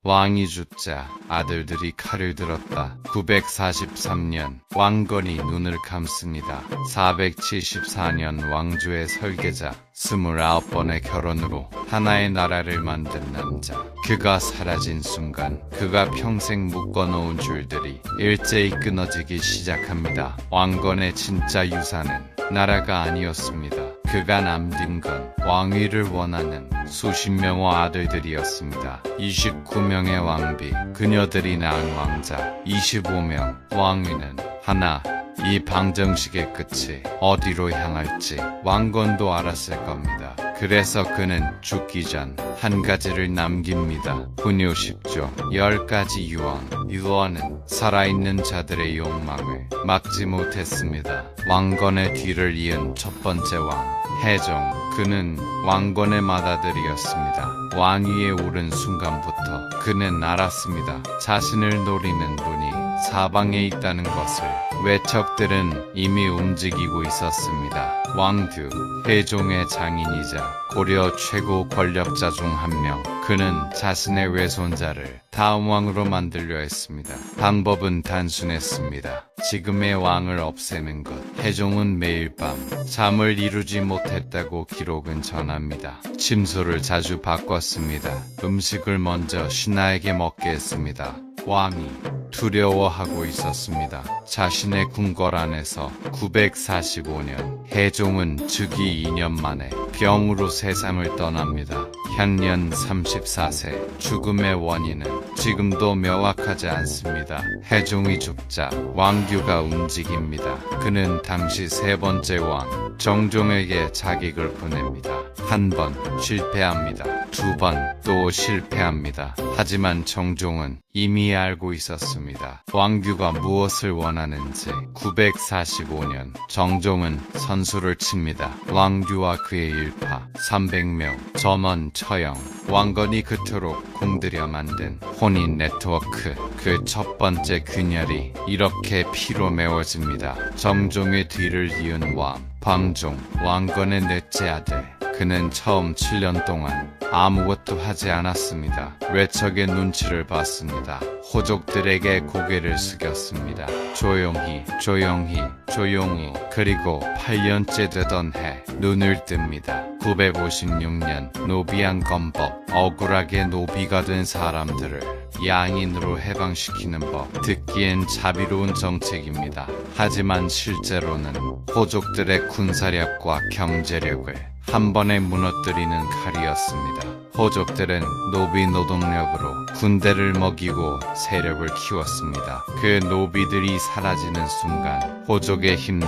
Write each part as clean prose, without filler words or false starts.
왕이 죽자 아들들이 칼을 들었다. 943년 왕건이 눈을 감습니다. 474년 왕조의 설계자 29번의 결혼으로 하나의 나라를 만든 남자. 그가 사라진 순간 그가 평생 묶어놓은 줄들이 일제히 끊어지기 시작합니다. 왕건의 진짜 유산은 나라가 아니었습니다. 그가 남긴 건 왕위를 원하는 수십 명의 아들들이었습니다. 29명의 왕비, 그녀들이 낳은 왕자, 25명, 왕위는 하나. 이 방정식의 끝이 어디로 향할지 왕건도 알았을 겁니다. 그래서 그는 죽기 전 한 가지를 남깁니다. 분요 10조 10가지 유언. 유언은 살아있는 자들의 욕망을 막지 못했습니다. 왕건의 뒤를 이은 첫 번째 왕 해종. 그는 왕건의 맏아들이었습니다. 왕위에 오른 순간부터 그는 알았습니다. 자신을 노리는 분이 사방에 있다는 것을. 외척들은 이미 움직이고 있었습니다. 왕두, 해종의 장인이자 고려 최고 권력자 중 한 명. 그는 자신의 외손자를 다음 왕으로 만들려 했습니다. 방법은 단순했습니다. 지금의 왕을 없애는 것. 해종은 매일 밤 잠을 이루지 못했다고 기록은 전합니다. 침소를 자주 바꿨습니다. 음식을 먼저 신하에게 먹게 했습니다. 왕이 두려워하고 있었습니다. 자신의 궁궐 안에서 945년 해종은 즉위 2년 만에 병으로 세상을 떠납니다. 향년 34세. 죽음의 원인은 지금도 명확하지 않습니다. 해종이 죽자 왕규가 움직입니다. 그는 당시 세 번째 왕 정종에게 자객을 보냅니다. 한 번 실패합니다. 두 번 또 실패합니다. 하지만 정종은 이미 알고 있었습니다. 왕규가 무엇을 원하는지. 945년 정종은 선수를 칩니다. 왕규와 그의 일파 300명 점원 처형. 왕건이 그토록 공들여 만든 혼인 네트워크. 그 첫 번째 균열이 이렇게 피로 메워집니다. 정종의 뒤를 이은 왕 광종. 왕건의 넷째 아들. 그는 처음 7년 동안 아무것도 하지 않았습니다. 외척의 눈치를 봤습니다. 호족들에게 고개를 숙였습니다. 조용히, 조용히, 조용히. 그리고 8년째 되던 해 눈을 뜹니다. 956년 노비안 건법. 억울하게 노비가 된 사람들을 양인으로 해방시키는 법. 듣기엔 자비로운 정책입니다. 하지만 실제로는 호족들의 군사력과 경제력을 한 번에 무너뜨리는 칼이었습니다. 호족들은 노비 노동력으로 군대를 먹이고 세력을 키웠습니다. 그 노비들이 사라지는 순간 호족의 힘도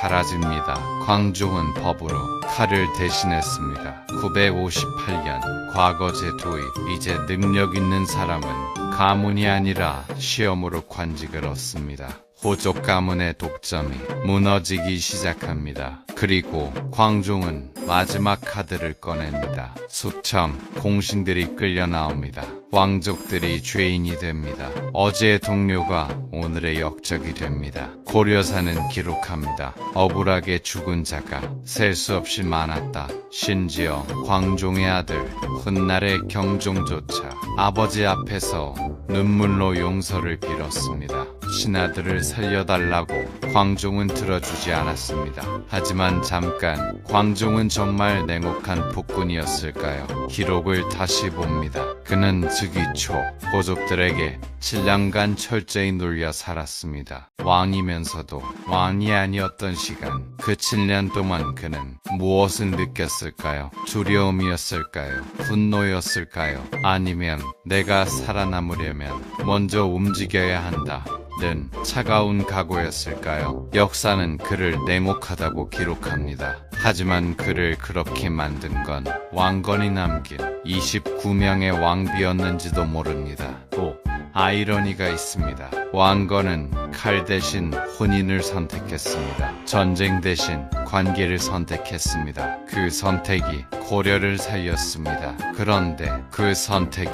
사라집니다. 광종은 법으로 칼을 대신했습니다. 958년 과거제 도입. 이제 능력 있는 사람은 가문이 아니라 시험으로 관직을 얻습니다. 호족 가문의 독점이 무너지기 시작합니다. 그리고 광종은 마지막 카드를 꺼냅니다. 수천 공신들이 끌려 나옵니다. 왕족들이 죄인이 됩니다. 어제의 동료가 오늘의 역적이 됩니다. 고려사는 기록합니다. 억울하게 죽은 자가 셀 수 없이 많았다. 심지어 광종의 아들 훗날의 경종조차 아버지 앞에서 눈물로 용서를 빌었습니다. 신하들을 살려달라고 광종은 들어주지 않았습니다. 하지만 잠깐, 광종은 정말 냉혹한 폭군이었을까요? 기록을 다시 봅니다. 그는 즉위 초 호족들에게 7년간 철저히 눌려 살았습니다. 왕이면서도 왕이 아니었던 시간. 그 7년 동안 그는 무엇을 느꼈을까요? 두려움이었을까요? 분노였을까요? 아니면 내가 살아남으려면 먼저 움직여야 한다 는 차가운 각오였을까요? 역사는 그를 냉혹하다고 기록합니다. 하지만 그를 그렇게 만든 건 왕건이 남긴 29명의 왕비였는지도 모릅니다. 또 아이러니가 있습니다. 왕건은 칼 대신 혼인을 선택했습니다. 전쟁 대신 관계를 선택했습니다. 그 선택이 고려를 살렸습니다. 그런데 그 선택이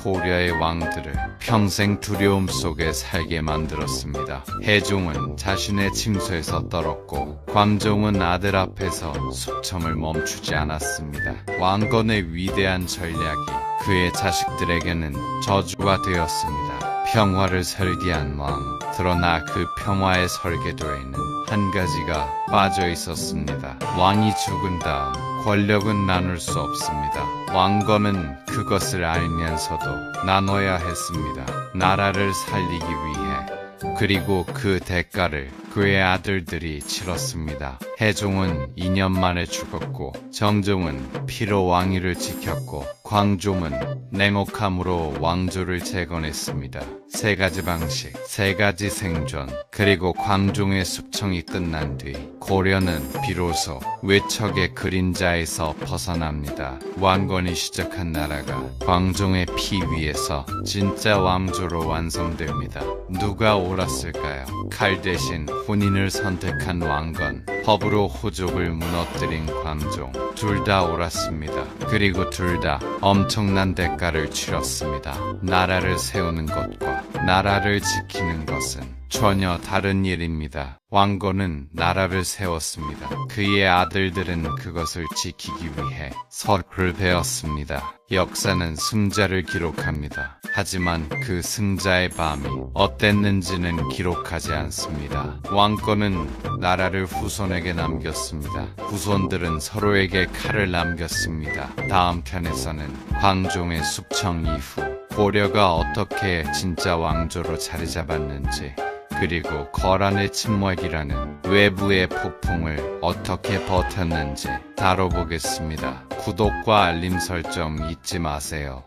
고려의 왕들을 평생 두려움 속에 살게 만들었습니다. 해종은 자신의 침소에서 떨었고 광종은 아들 앞에서 숙청을 멈추지 않았습니다. 왕건의 위대한 전략이 그의 자식들에게는 저주가 되었습니다. 평화를 설계한 왕. 그러나 그 평화의 설계도에는 한 가지가 빠져 있었습니다. 왕이 죽은 다음 권력은 나눌 수 없습니다. 왕건은 그것을 알면서도 나눠야 했습니다. 나라를 살리기 위해. 그리고 그 대가를 그의 아들들이 치렀습니다. 해종은 2년 만에 죽었고 정종은 피로 왕위를 지켰고 광종은 냉혹함으로 왕조를 재건했습니다. 세 가지 방식, 세 가지 생존, 그리고 광종의 숙청이 끝난 뒤 고려는 비로소 외척의 그림자에서 벗어납니다. 왕건이 시작한 나라가 광종의 피 위에서 진짜 왕조로 완성됩니다. 누가 옳았을까요? 칼 대신 혼인을 선택한 왕건, 법으로 호족을 무너뜨린 광종. 둘 다 옳았습니다. 그리고 둘 다 엄청난 대가를 치렀습니다. 나라를 세우는 것과 나라를 지키는 것은 전혀 다른 일입니다. 왕건은 나라를 세웠습니다. 그의 아들들은 그것을 지키기 위해 서술을 배웠습니다. 역사는 승자를 기록합니다. 하지만 그 승자의 밤이 어땠는지는 기록하지 않습니다. 왕건은 나라를 후손에게 남겼습니다. 후손들은 서로에게 칼을 남겼습니다. 다음 편에서는 광종의 숙청 이후 고려가 어떻게 진짜 왕조로 자리 잡았는지, 그리고 거란의 침략이라는 외부의 폭풍을 어떻게 버텼는지 다뤄보겠습니다. 구독과 알림 설정 잊지 마세요.